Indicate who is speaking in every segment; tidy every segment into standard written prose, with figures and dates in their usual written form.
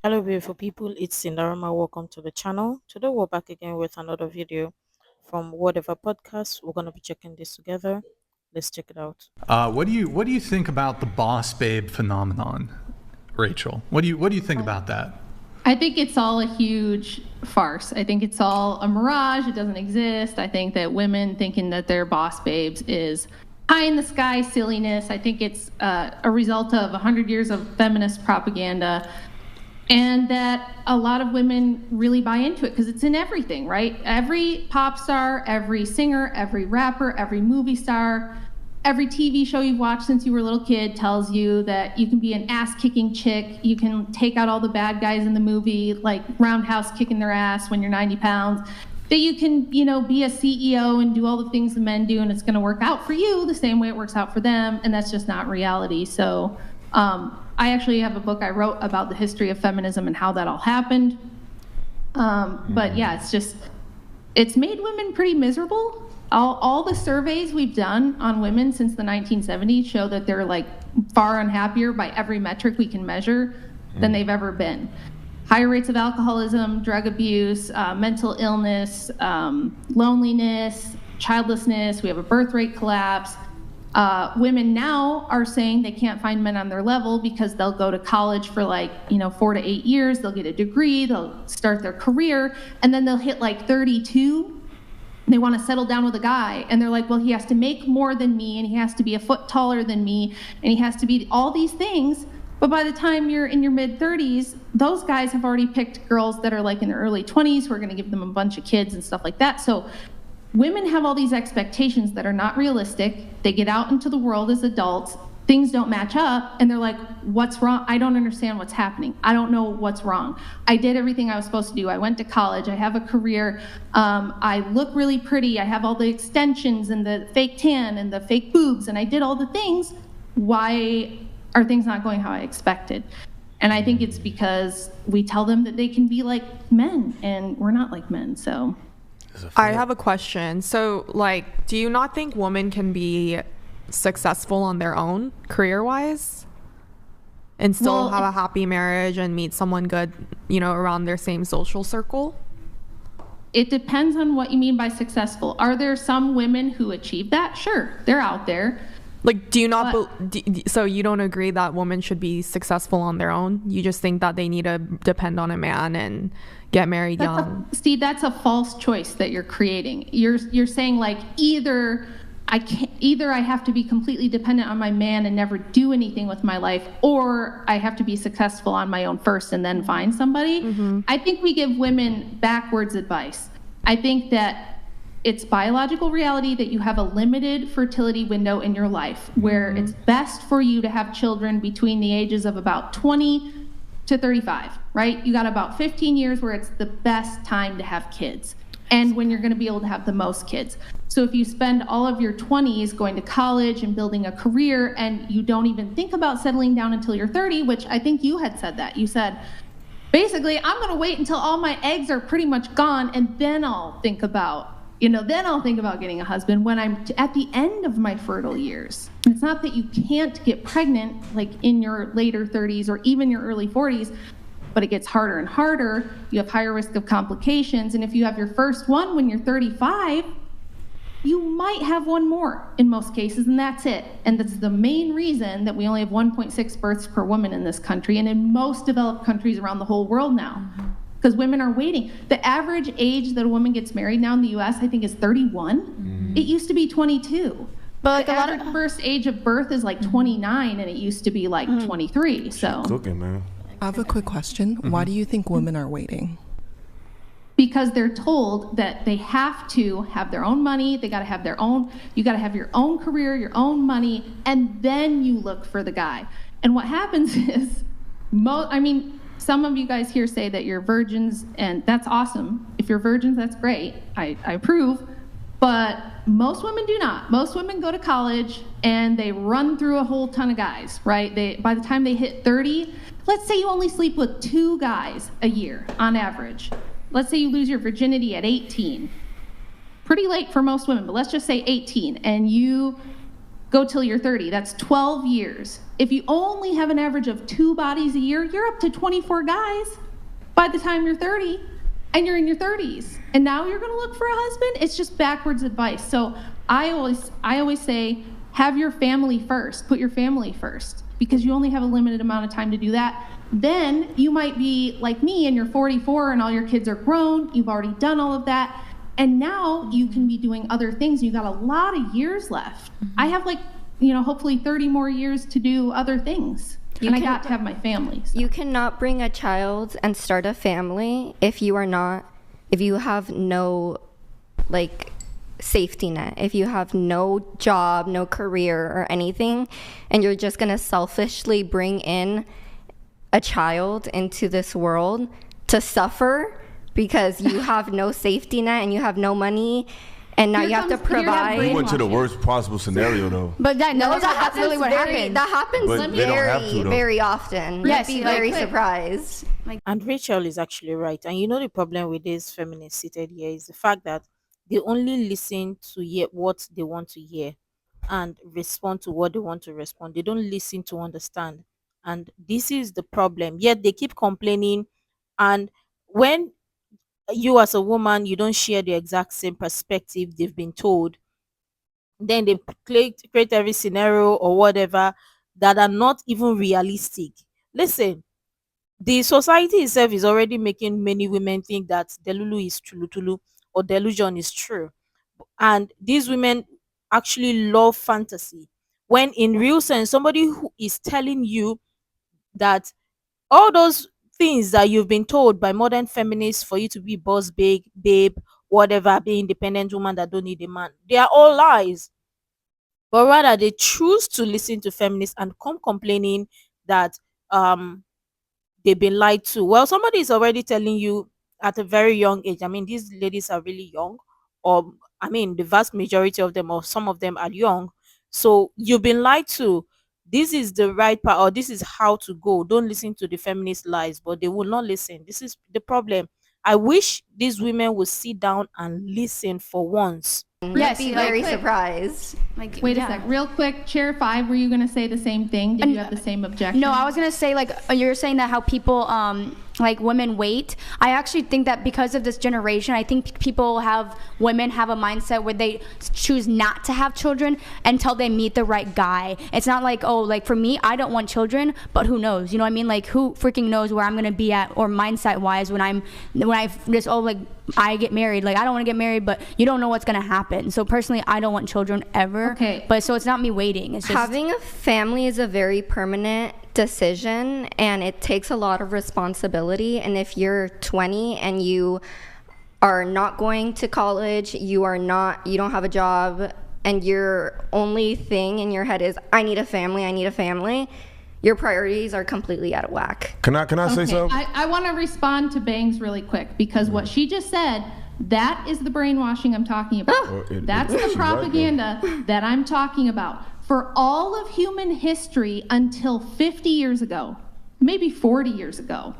Speaker 1: Hello, beautiful people. It's Sinderfam. Welcome to the channel. Today, we're back again with another video from Whatever Podcast. We're gonna be checking this together. Let's check it out.
Speaker 2: What do you think about the boss babe phenomenon, Rachel? What do you think about that?
Speaker 3: I think it's all a huge farce. I think it's all a mirage. It doesn't exist. I think that women thinking that they're boss babes is pie in the sky silliness. I think it's a result of 100 years of feminist propaganda, and that a lot of women really buy into it because it's in everything, right? Every pop star, every singer, every rapper, every movie star, every TV show you've watched since you were a little kid tells you that you can be an ass-kicking chick. You can take out all the bad guys in the movie, like Roundhouse kicking their ass when you're 90 pounds. That you can, be a CEO and do all the things the men do, and it's going to work out for you the same way it works out for them, and that's just not reality. So I actually have a book I wrote about the history of feminism and how that all happened. But yeah, it's made women pretty miserable. All the surveys we've done on women since the 1970s show that they're like far unhappier by every metric we can measure than they've ever been. Higher rates of alcoholism, drug abuse, mental illness, loneliness, childlessness. We have a birth rate collapse. Women now are saying they can't find men on their level because they'll go to college for 4 to 8 years. They'll get a degree. They'll start their career. And then they'll hit 32. They want to settle down with a guy, and they're like, well, he has to make more than me, and he has to be a foot taller than me, and he has to be all these things. But by the time you're in your mid-30s, those guys have already picked girls that are in their early 20s who are going to give them a bunch of kids and stuff like that. So women have all these expectations that are not realistic. They get out into the world as adults. Things don't match up, and they're like, what's wrong? I don't understand what's happening. I don't know what's wrong. I did everything I was supposed to do. I went to college. I have a career. I look really pretty. I have all the extensions and the fake tan and the fake boobs, and I did all the things. Why are things not going how I expected? And I think it's because we tell them that they can be like men, and we're not like men, so.
Speaker 4: I have a question. So, do you not think women can be successful on their own career-wise and still have a happy marriage and meet someone good, around their same social circle?
Speaker 3: It depends on what you mean by successful. Are there some women who achieve that? Sure, they're out there.
Speaker 4: Do you not so you don't agree that women should be successful on their own? You just think that they need to depend on a man and get married young?
Speaker 3: That's a false choice that you're creating. You're saying either I have to be completely dependent on my man and never do anything with my life, or I have to be successful on my own first and then find somebody. Mm-hmm. I think we give women backwards advice. I think that it's biological reality that you have a limited fertility window in your life where it's best for you to have children between the ages of about 20 to 35, right? You got about 15 years where it's the best time to have kids and when you're going to be able to have the most kids. So if you spend all of your 20s going to college and building a career and you don't even think about settling down until you're 30, which I think you had said that. You said, basically, I'm going to wait until all my eggs are pretty much gone and then I'll think about getting a husband when I'm at the end of my fertile years. And it's not that you can't get pregnant in your later 30s or even your early 40s, but it gets harder and harder. You have higher risk of complications. And if you have your first one when you're 35, you might have one more in most cases, and that's it. And that's the main reason that we only have 1.6 births per woman in this country and in most developed countries around the whole world now. Because women are waiting. The average age that a woman gets married now in the U.S., I think, is 31. It used to be 22. But the average first age of birth is 29, and it used to be 23. So
Speaker 5: cooking, man.
Speaker 6: I have a quick question. Why do you think women are waiting?
Speaker 3: Because they're told that they have to have their own money. They got to have you got to have your own career, your own money, and then you look for the guy. And what happens is, some of you guys here say that you're virgins, and that's awesome. If you're virgins, that's great. I approve. But most women do not. Most women go to college, and they run through a whole ton of guys, right? By the time they hit 30, let's say you only sleep with 2 guys a year on average. Let's say you lose your virginity at 18. Pretty late for most women, but let's just say 18. And you go till you're 30. That's 12 years. If you only have an average of 2 bodies a year, you're up to 24 guys by the time you're 30 and you're in your 30s. And now you're going to look for a husband? It's just backwards advice. So I always say, have your family first. Put your family first, because you only have a limited amount of time to do that. Then you might be like me and you're 44 and all your kids are grown. You've already done all of that. And now you can be doing other things. You got a lot of years left. I have hopefully 30 more years to do other things. I got to have my family. So.
Speaker 5: You cannot bring a child and start a family if you have no safety net, if you have no job, no career or anything, and you're just going to selfishly bring in a child into this world to suffer because you have no safety net and you have no money, and now you have to provide.
Speaker 7: We went to the worst possible scenario, though.
Speaker 5: But that's really what happens. That happens very often. Yes, be very surprised.
Speaker 1: And Rachel is actually right. And you know the problem with this feminist seated here is the fact that they only listen to hear what they want to hear and respond to what they want to respond. They don't listen to understand. And this is the problem. Yet they keep complaining. And when you as a woman, you don't share the exact same perspective they've been told, then they create every scenario or whatever that are not even realistic. Listen, the society itself is already making many women think that delulu is tulutulu or delusion is true. And these women actually love fantasy, when in real sense, somebody who is telling you that all those things that you've been told by modern feminists for you to be boss, babe, whatever, be independent woman that don't need a man, they are all lies. But rather they choose to listen to feminists and come complaining that they've been lied to. Well, somebody is already telling you at a very young age. I mean, these ladies are really young, or I mean the vast majority of them, or some of them are young. So you've been lied to. This is the right part, or this is how to go. Don't listen to the feminist lies, but they will not listen. This is the problem. I wish these women would sit down and listen for once.
Speaker 5: Yes, be very surprised.
Speaker 3: Wait a sec, real quick, Chair 5, were you going to say the same thing? Did you have the same objection?
Speaker 8: No, I was going to say, you're saying that how people, women wait. I actually think that because of this generation, I think women have a mindset where they choose not to have children until they meet the right guy. It's not for me, I don't want children, but who knows? You know what I mean? Who freaking knows where I'm going to be at, or mindset-wise, I get married. I don't want to get married, but you don't know what's going to happen. So personally, I don't want children ever.
Speaker 3: Okay.
Speaker 8: But so it's not me waiting. It's just
Speaker 5: having a family is a very permanent decision, and it takes a lot of responsibility. And if you're 20 and you are not going to college, you don't have a job, and your only thing in your head is, I need a family, your priorities are completely out of whack.
Speaker 7: Can I say something?
Speaker 3: I want to respond to Bangs really quick, because what she just said, that is the brainwashing I'm talking about. That's the propaganda that I'm talking about. For all of human history until 50 years ago, maybe 40 years ago,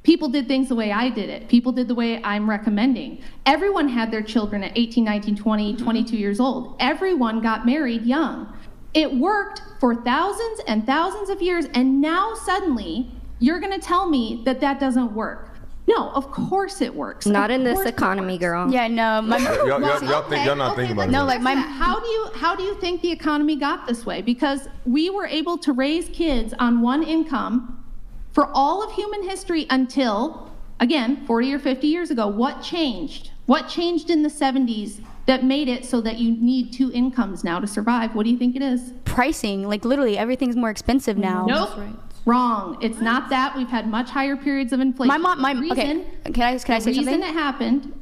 Speaker 3: people did things the way I did it. People did the way I'm recommending. Everyone had their children at 18, 19, 20, 22 years old. Everyone got married young. It worked for thousands and thousands of years, and now suddenly you're going to tell me that doesn't work. No, of course it works.
Speaker 5: Not in this economy, girl.
Speaker 8: Yeah, no.
Speaker 7: Y'all not thinking about it.
Speaker 8: No,
Speaker 3: how do you think the economy got this way? Because we were able to raise kids on one income for all of human history until, again, 40 or 50 years ago. What changed? What changed in the 70s that made it so that you need 2 incomes now to survive? What do you think it is?
Speaker 8: Pricing. Literally, everything's more expensive now.
Speaker 3: Nope. Right. Wrong. It's not that. We've had much higher periods of inflation.
Speaker 8: Okay. Can I say something?
Speaker 3: The reason it happened,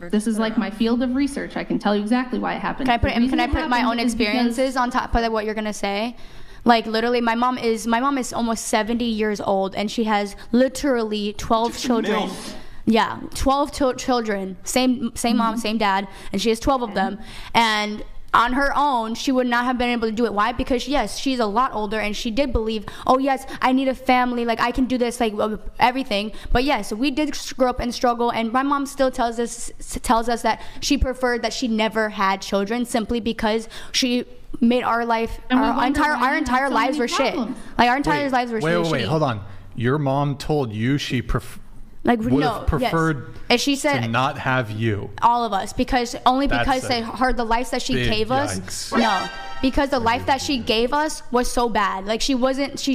Speaker 3: this is my field of research. I can tell you exactly why it happened.
Speaker 8: Can I put my own experiences on top of what you're going to say? Literally, my mom is almost 70 years old, and she has literally 12 children. Yeah, 12 children. Same mom, same dad, and she has 12 of them. And on her own, she would not have been able to do it. Why? Because yes, she's a lot older, and she did believe, oh yes, I need a family, I can do this, everything. But yes, we did grow up and struggle, and my mom still tells us that she preferred that she never had children, simply because she made our life, our entire lives were shit. Like our entire lives were shit.
Speaker 2: Wait, hold on. Your mom told you she would have preferred
Speaker 8: and she said
Speaker 2: to not have you.
Speaker 8: All of us, because the life that she gave us. No, because the life that she gave us was so bad. Like she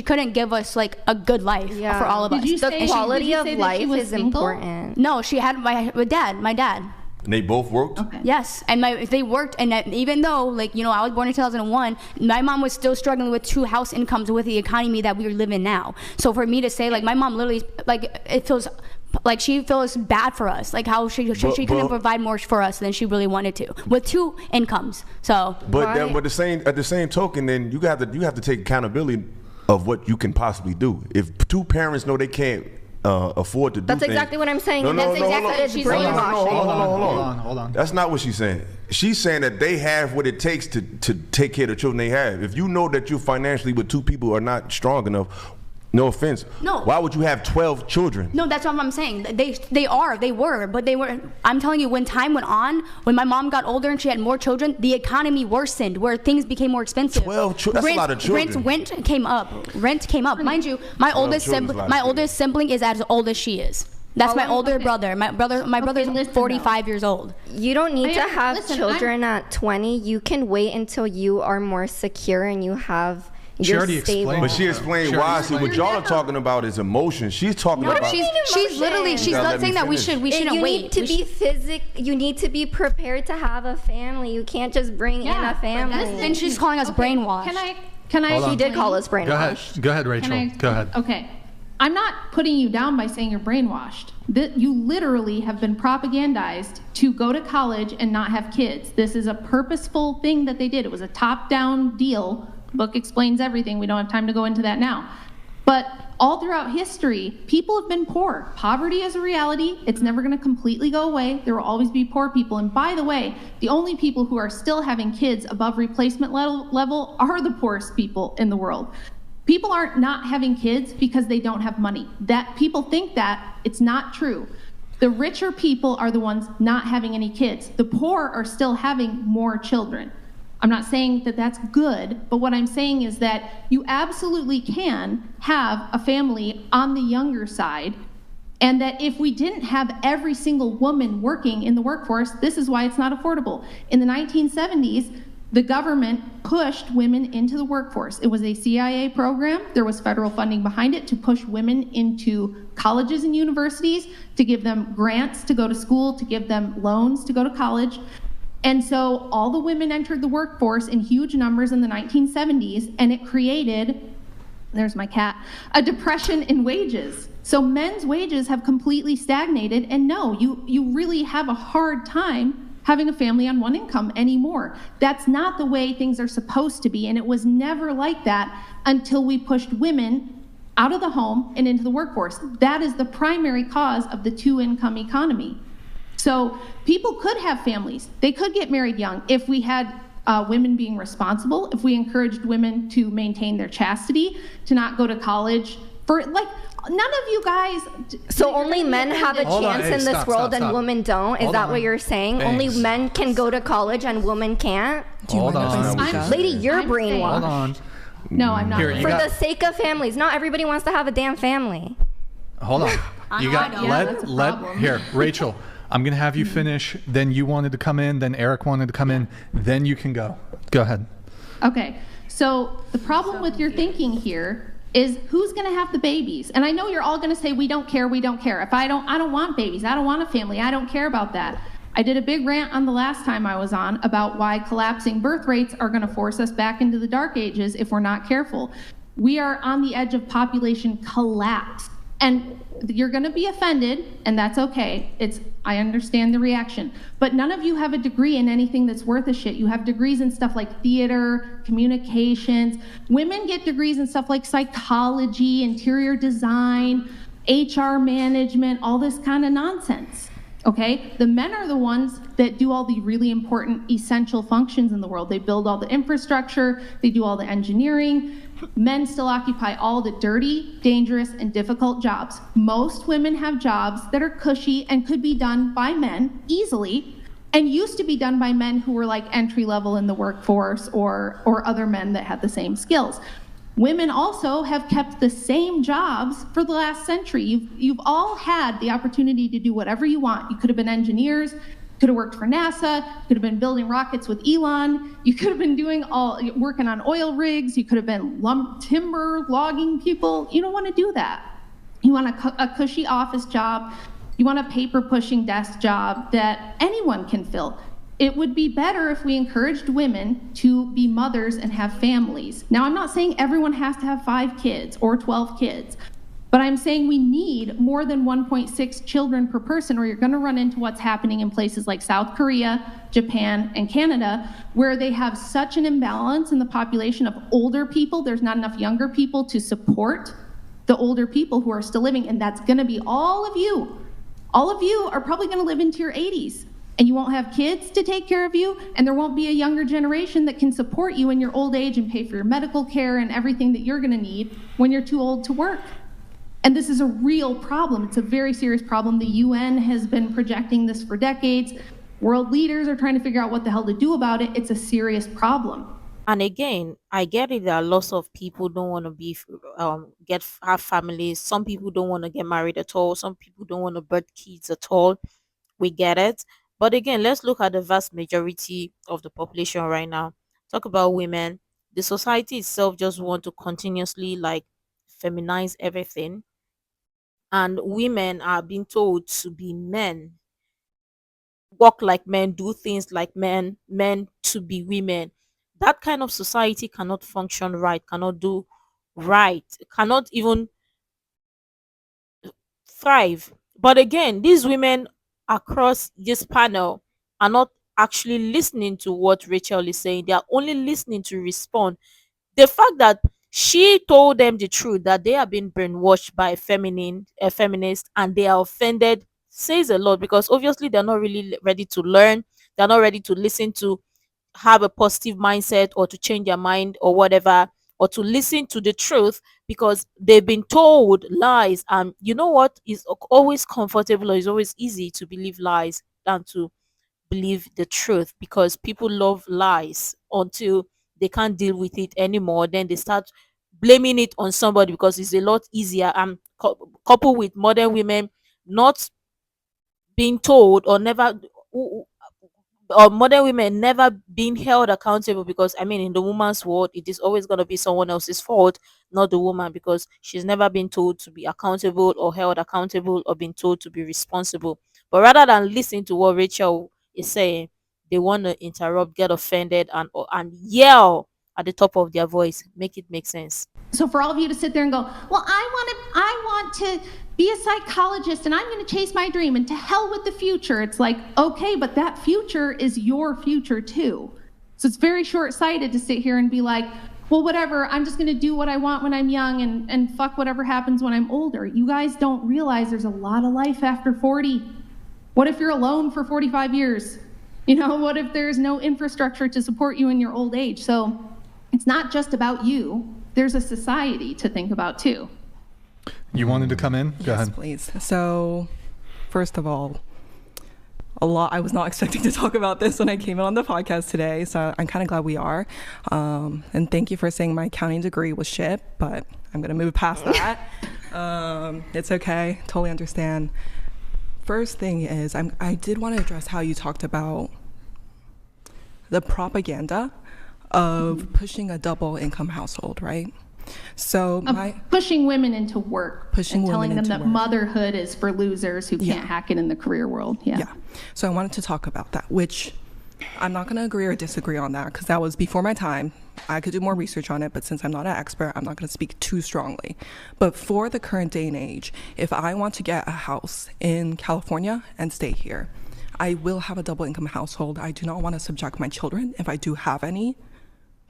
Speaker 8: couldn't give us like a good life for all of us.
Speaker 5: The quality of life is important.
Speaker 8: No, she had my dad.
Speaker 7: And they both worked?
Speaker 8: Okay. Yes, and they worked, and even though, like, you know, I was born in 2001, my mom was still struggling with 2 house incomes with the economy that we live in now. So for me to say, like, my mom literally, like, it feels like she feels bad for us, like how she couldn't provide more for us than she really wanted to with 2 incomes. So,
Speaker 7: at the same token, then you have to take accountability of what you can possibly do. If 2 parents know they can't afford to do
Speaker 5: that's exactly what I'm saying. That's exactly what she's brainwashing.
Speaker 2: Hold on.
Speaker 7: That's not what she's saying. She's saying that they have what it takes to take care of the children they have. If you know that you financially with 2 people are not strong enough, no offense.
Speaker 8: No.
Speaker 7: Why would you have 12 children?
Speaker 8: No, that's what I'm saying. They were. I'm telling you, when time went on, when my mom got older and she had more children, the economy worsened, where things became more expensive.
Speaker 7: 12 children. That's a lot of children.
Speaker 8: Rent came up. Mind you, my oldest sibling is as old as she is. That's my older brother. My brother's 45 years old.
Speaker 5: You don't need to have children at 20. You can wait until you are more secure and you have.
Speaker 2: She already explained.
Speaker 7: But she explained why. See, what y'all are talking about is emotion. She's talking about.
Speaker 8: She's not saying that we shouldn't wait.
Speaker 5: You need to be prepared to have a family. You can't just bring in a family.
Speaker 8: And she's calling us brainwashed.
Speaker 3: Can I?
Speaker 5: She did call us brainwashed.
Speaker 2: Go ahead, Rachel. Go ahead.
Speaker 3: Okay. I'm not putting you down by saying you're brainwashed. You literally have been propagandized to go to college and not have kids. This is a purposeful thing that they did. It was a top-down deal. Book explains everything. We don't have time to go into that now. But all throughout history, people have been poor. Poverty is a reality. It's never going to completely go away. There will always be poor people. And by the way, the only people who are still having kids above replacement level are the poorest people in the world. People aren't not having kids because they don't have money. That people think that. It's not true. The richer people are the ones not having any kids. The poor are still having more children. I'm not saying that that's good, but what I'm saying is that you absolutely can have a family on the younger side, and that if we didn't have every single woman working in the workforce, this is why it's not affordable. In the 1970s, the government pushed women into the workforce. It was a CIA program. There was federal funding behind it to push women into colleges and universities, to give them grants to go to school, to give them loans to go to college. And so all the women entered the workforce in huge numbers in the 1970s, and it created, there's my cat, a depression in wages. So men's wages have completely stagnated, and no, you really have a hard time having a family on one income anymore. That's not the way things are supposed to be, and it was never like that until we pushed women out of the home and into the workforce. That is the primary cause of the 2-income economy. So people could have families. They could get married young if we had women being responsible, if we encouraged women to maintain their chastity, to not go to college. For like, none of you guys.
Speaker 5: So only men have a chance in this world and women don't? Is that what you're saying? Only men can go to college and women can't?
Speaker 2: Hold on.
Speaker 5: Lady, you're brainwashed.
Speaker 2: Hold on.
Speaker 3: No, I'm not.
Speaker 5: For the sake of families. Not everybody wants to have a damn family.
Speaker 2: Hold on. You got here, Rachel. I'm going to have you finish, then you wanted to come in, then Eric wanted to come in, then you can go. Go ahead.
Speaker 3: Okay, so the problem with your thinking here is who's going to have the babies? And I know you're all going to say, we don't care. If I don't want babies. I don't want a family. I don't care about that. I did a big rant on the last time I was on about why collapsing birth rates are going to force us back into the dark ages if we're not careful. We are on the edge of population collapse. And you're going to be offended, and that's okay. I understand the reaction. But none of you have a degree in anything that's worth a shit. You have degrees in stuff like theater, communications. Women get degrees in stuff like psychology, interior design, HR management, all this kind of nonsense. Okay? The men are the ones that do all the really important essential functions in the world. They build all the infrastructure, they do all the engineering. Men still occupy all the dirty, dangerous, and difficult jobs. Most women have jobs that are cushy and could be done by men easily, and used to be done by men who were like entry level in the workforce or other men that had the same skills. Women also have kept the same jobs for the last century. You've all had the opportunity to do whatever you want. You could have been engineers, could have worked for NASA, could have been building rockets with Elon, you could have been working on oil rigs, you could have been timber logging people. You don't want to do that. You want a cushy office job, you want a paper pushing desk job that anyone can fill. It would be better if we encouraged women to be mothers and have families. Now, I'm not saying everyone has to have 5 kids or 12 kids, but I'm saying we need more than 1.6 children per person, or you're going to run into what's happening in places like South Korea, Japan, and Canada, where they have such an imbalance in the population of older people. There's not enough younger people to support the older people who are still living, and that's going to be all of you. All of you are probably going to live into your 80s, and you won't have kids to take care of you, and there won't be a younger generation that can support you in your old age and pay for your medical care and everything that you're going to need when you're too old to work. And this is a real problem. It's a very serious problem. The UN has been projecting this for decades. World leaders are trying to figure out what the hell to do about it. It's a serious problem.
Speaker 1: And again, I get it that lots of people don't want to have families. Some people don't want to get married at all. Some people don't want to birth kids at all. We get it. But again, let's look at the vast majority of the population right now. Talk about women. The society itself just want to continuously like feminize everything. And women are being told to be men, walk like men, do things like men, men to be women. That kind of society cannot function right, cannot do right, cannot even thrive. But again, these women across this panel are not actually listening to what Rachel is saying. They are only listening to respond. The fact that she told them the truth that they are being brainwashed by a feminist and they are offended says a lot, because obviously they're not really ready to learn. They're not ready to listen, to have a positive mindset or to change their mind or whatever, or to listen to the truth, because they've been told lies. And you know what is always comfortable, or is always easy to believe lies than to believe the truth, because people love lies until they can't deal with it anymore. Then they start blaming it on somebody because it's a lot easier. And coupled with modern women not being told, or never, or modern women never being held accountable, because I mean, in the woman's world, it is always going to be someone else's fault, not the woman, because she's never been told to be accountable or held accountable or been told to be responsible. But rather than listen to what Rachel is saying, they want to interrupt, get offended, and yell at the top of their voice. Make it make sense.
Speaker 3: So for all of you to sit there and go, well, I want to be a psychologist and I'm going to chase my dream and to hell with the future. It's like, okay, but that future is your future too. So it's very short-sighted to sit here and be like, well, whatever, I'm just going to do what I want when I'm young and fuck whatever happens when I'm older. You guys don't realize there's a lot of life after 40. What if you're alone for 45 years? You know, what if there's no infrastructure to support you in your old age? So it's not just about you. There's a society to think about too.
Speaker 2: You wanted to come in? Go
Speaker 6: Yes,
Speaker 2: ahead.
Speaker 6: please. So, first of all, I was not expecting to talk about this when I came on the podcast today, so I'm kind of glad we are. And thank you for saying my accounting degree was shit, but I'm going to move past that. It's okay. Totally understand. First thing is, I did want to address how you talked about the propaganda of pushing a double income household, right? So
Speaker 3: pushing women into work, and telling them that
Speaker 6: work.
Speaker 3: Motherhood is for losers who can't hack it in the career world. Yeah.
Speaker 6: So I wanted to talk about that, which I'm not going to agree or disagree on that, because that was before my time. I could do more research on it, but since I'm not an expert, I'm not going to speak too strongly. But for the current day and age, if I want to get a house in California and stay here, I will have a double income household. I do not want to subject my children, if I do have any,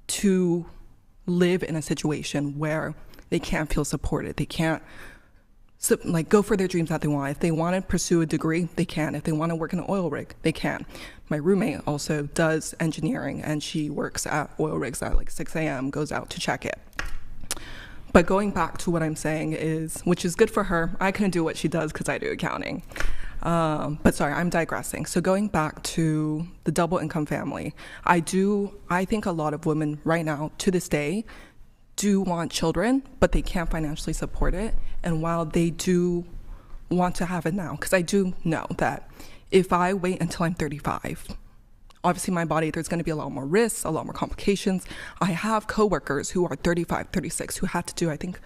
Speaker 6: to live in a situation where they can't feel supported. They can't go for their dreams that they want. If they want to pursue a degree, they can. If they want to work in an oil rig, they can. My roommate also does engineering, and she works at oil rigs at like 6 a.m., goes out to check it. But going back to what I'm saying is, which is good for her, I couldn't do what she does because I do accounting. But sorry, I'm digressing. So going back to the double income family, I think a lot of women right now, to this day, do want children, but they can't financially support it. And while they do want to have it now, because I do know that if I wait until I'm 35, obviously my body, there's going to be a lot more risks, a lot more complications. I have coworkers who are 35, 36 who had to do, I think,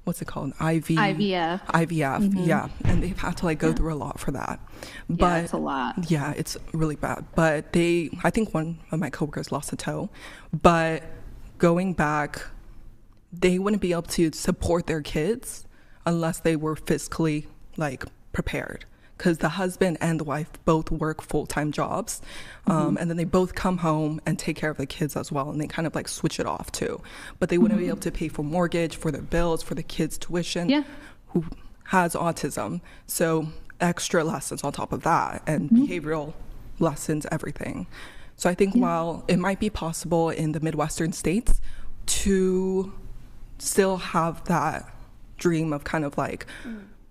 Speaker 6: what's it called?
Speaker 3: IVF.
Speaker 6: IVF, yeah. And they've had to like go through a lot for that. But
Speaker 3: Yeah, it's a lot.
Speaker 6: yeah, it's really bad. But I think one of my coworkers lost a toe. But going back, they wouldn't be able to support their kids unless they were fiscally like prepared, because the husband and the wife both work full-time jobs, and then they both come home and take care of the kids as well, and they kind of like switch it off too. But they wouldn't be able to pay for mortgage, for their bills, for the kids' tuition, who has autism, so extra lessons on top of that, and behavioral lessons, everything. So I think while it might be possible in the Midwestern states to still have that dream of kind of like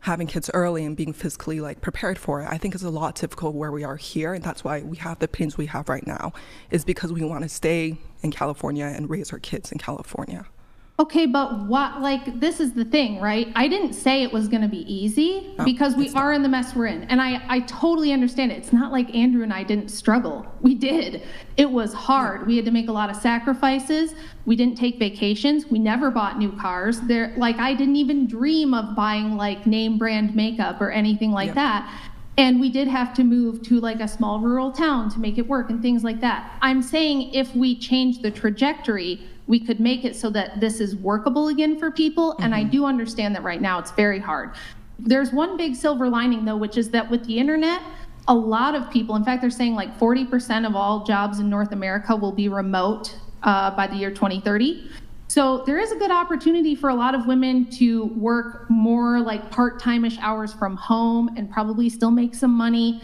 Speaker 6: having kids early and being physically like prepared for it, I think it's a lot difficult where we are here, and that's why we have the opinions we have right now, is because we want to stay in California and raise our kids in California.
Speaker 3: Okay, but what, like, this is the thing, right? I didn't say it was going to be easy, because we are in the mess we're in. And I totally understand it. It's not like Andrew and I didn't struggle. We did. It was hard. We had to make a lot of sacrifices. We didn't take vacations. We never bought new cars. I didn't even dream of buying like name brand makeup or anything like that. And we did have to move to like a small rural town to make it work and things like that. I'm saying if we change the trajectory, we could make it so that this is workable again for people. And I do understand that right now it's very hard. There's one big silver lining though, which is that with the internet, a lot of people, in fact, they're saying like 40% of all jobs in North America will be remote by the year 2030. So there is a good opportunity for a lot of women to work more like part-time-ish hours from home and probably still make some money.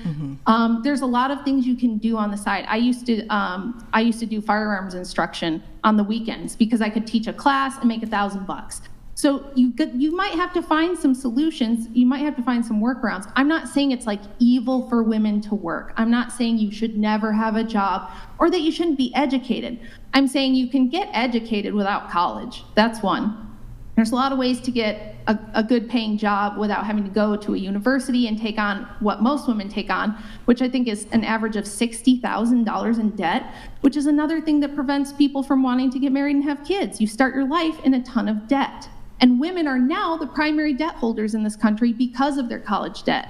Speaker 3: There's a lot of things you can do on the side. I used to do firearms instruction on the weekends because I could teach a class and make $1,000. So you might have to find some solutions. You might have to find some workarounds. I'm not saying it's like evil for women to work. I'm not saying you should never have a job or that you shouldn't be educated. I'm saying you can get educated without college. That's one. There's a lot of ways to get a good paying job without having to go to a university and take on what most women take on, which I think is an average of $60,000 in debt, which is another thing that prevents people from wanting to get married and have kids. You start your life in a ton of debt. And women are now the primary debt holders in this country because of their college debt.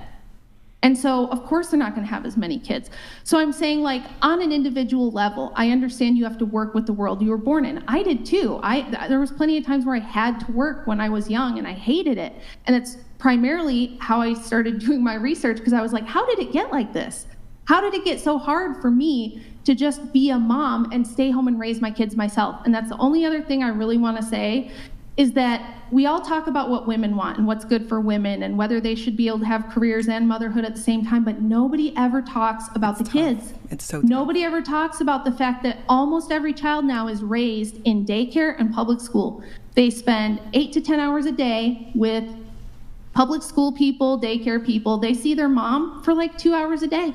Speaker 3: And so, of course, they're not going to have as many kids. So I'm saying, like, on an individual level, I understand you have to work with the world you were born in. I did too. There was plenty of times where I had to work when I was young, and I hated it. And it's primarily how I started doing my research, because I was like, how did it get like this? How did it get so hard for me to just be a mom and stay home and raise my kids myself? And that's the only other thing I really want to say, is that we all talk about what women want and what's good for women and whether they should be able to have careers and motherhood at the same time, but nobody ever talks about the kids.
Speaker 6: It's so tough.
Speaker 3: Nobody ever talks about the fact that almost every child now is raised in daycare and public school. They spend 8 to 10 hours a day with public school people, daycare people. They see their mom for like 2 hours a day.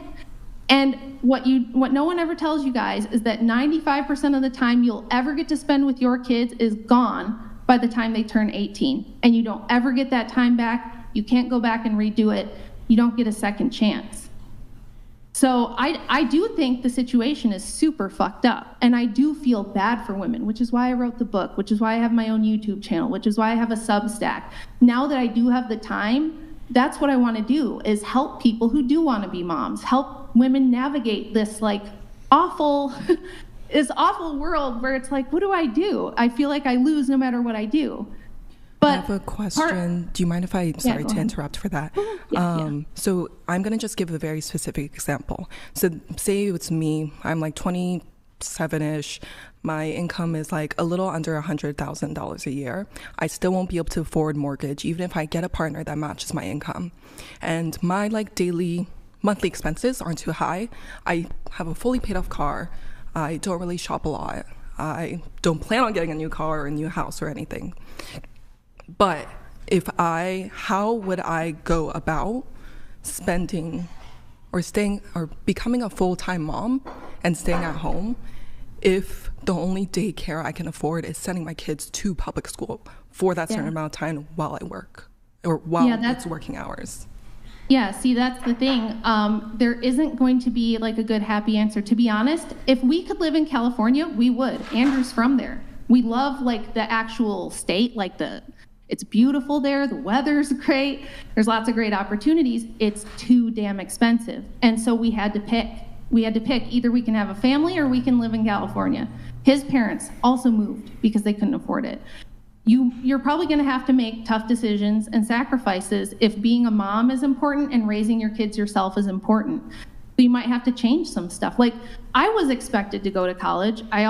Speaker 3: And what no one ever tells you guys is that 95% of the time you'll ever get to spend with your kids is gone by the time they turn 18. And you don't ever get that time back. You can't go back and redo it. You don't get a second chance. So I do think the situation is super fucked up. And I do feel bad for women, which is why I wrote the book, which is why I have my own YouTube channel, which is why I have a Substack. Now that I do have the time, that's what I want to do, is help people who do want to be moms, help women navigate this like awful this awful world where it's like, what do I do? I feel like I lose no matter what I do. But
Speaker 6: I have a question. Do you mind if sorry to interrupt for that? So I'm going to just give a very specific example. So say it's me, I'm like 27-ish. My income is like a little under $100,000 a year. I still won't be able to afford mortgage, even if I get a partner that matches my income. And my like daily monthly expenses aren't too high. I have a fully paid off car. I don't really shop a lot. I don't plan on getting a new car or a new house or anything. But how would I go about spending or staying or becoming a full-time mom and staying at home if the only daycare I can afford is sending my kids to public school for that certain amount of time while I work or while it's working hours.
Speaker 3: Yeah, see, that's the thing. There isn't going to be like a good, happy answer. To be honest, if we could live in California, we would. Andrew's from there. We love like the actual state, it's beautiful there. The weather's great. There's lots of great opportunities. It's too damn expensive. And so we had to pick. Either we can have a family or we can live in California. His parents also moved because they couldn't afford it. You're probably going to have to make tough decisions and sacrifices if being a mom is important and raising your kids yourself is important. So you might have to change some stuff. Like, I was expected to go to college. I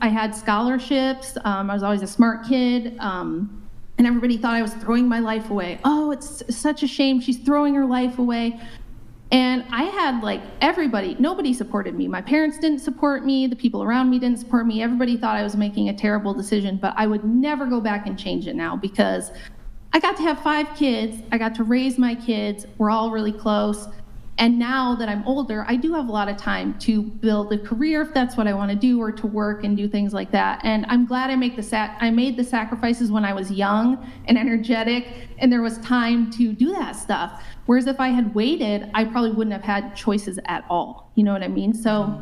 Speaker 3: had scholarships. I was always a smart kid. And everybody thought I was throwing my life away. Oh, it's such a shame. She's throwing her life away. And I had nobody supported me. My parents didn't support me. The people around me didn't support me. Everybody thought I was making a terrible decision, but I would never go back and change it now because I got to have 5 kids. I got to raise my kids. We're all really close. And now that I'm older, I do have a lot of time to build a career if that's what I want to do, or to work and do things like that. And I'm glad I made the sacrifices when I was young and energetic, and there was time to do that stuff. Whereas if I had waited, I probably wouldn't have had choices at all. You know what I mean? So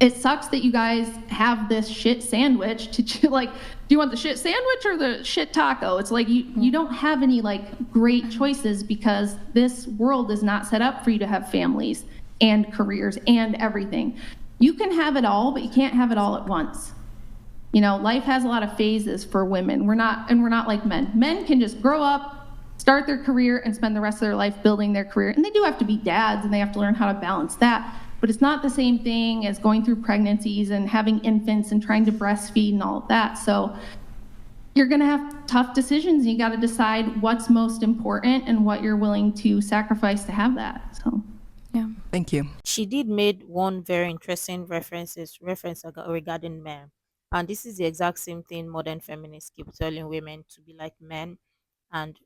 Speaker 3: it sucks that you guys have this shit sandwich to like, do you want the shit sandwich or the shit taco? It's like you don't have any like great choices because this world is not set up for you to have families and careers and everything. You can have it all, but you can't have it all at once. You know, life has a lot of phases for women. We're not like men. Men can just grow up, start their career, and spend the rest of their life building their career. And they do have to be dads, and they have to learn how to balance that. But it's not the same thing as going through pregnancies and having infants and trying to breastfeed and all of that. So you're going to have tough decisions. You got to decide what's most important and what you're willing to sacrifice to have that. So, yeah.
Speaker 6: Thank you.
Speaker 1: She did made one very interesting reference regarding men, and this is the exact same thing modern feminists keep telling women, to be like men, and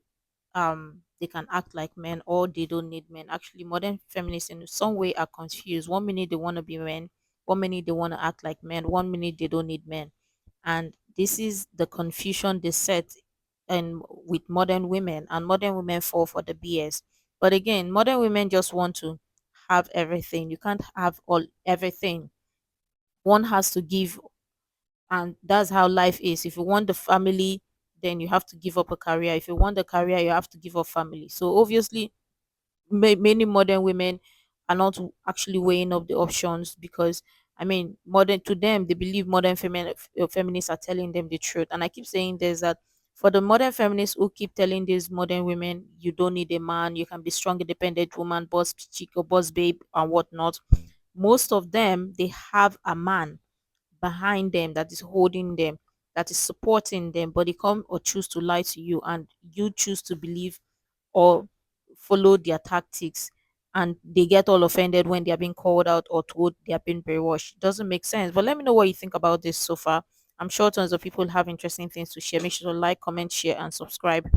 Speaker 1: they can act like men, or they don't need men. Actually, modern feminists in some way are confused. One minute they want to be men, one minute they want to act like men, one minute they don't need men. And this is the confusion they set and with modern women, and modern women fall for the BS. But again, modern women just want to have everything. You can't have all everything. One has to give, and that's how life is. If you want the family, then you have to give up a career. If you want the career, you have to give up family. So obviously, many modern women are not actually weighing up the options, because I mean, modern to them, they believe modern feminists are telling them the truth. And I keep saying this, that for the modern feminists who keep telling these modern women, you don't need a man, you can be strong, independent woman, boss chick or boss babe and whatnot, most of them, they have a man behind them that is holding them, that is supporting them, but they come or choose to lie to you, and you choose to believe or follow their tactics, and they get all offended when they are being called out or told they are being brainwashed. It doesn't make sense. But let me know what you think about this so far. I'm sure tons of people have interesting things to share. Make sure to like, comment, share, and subscribe.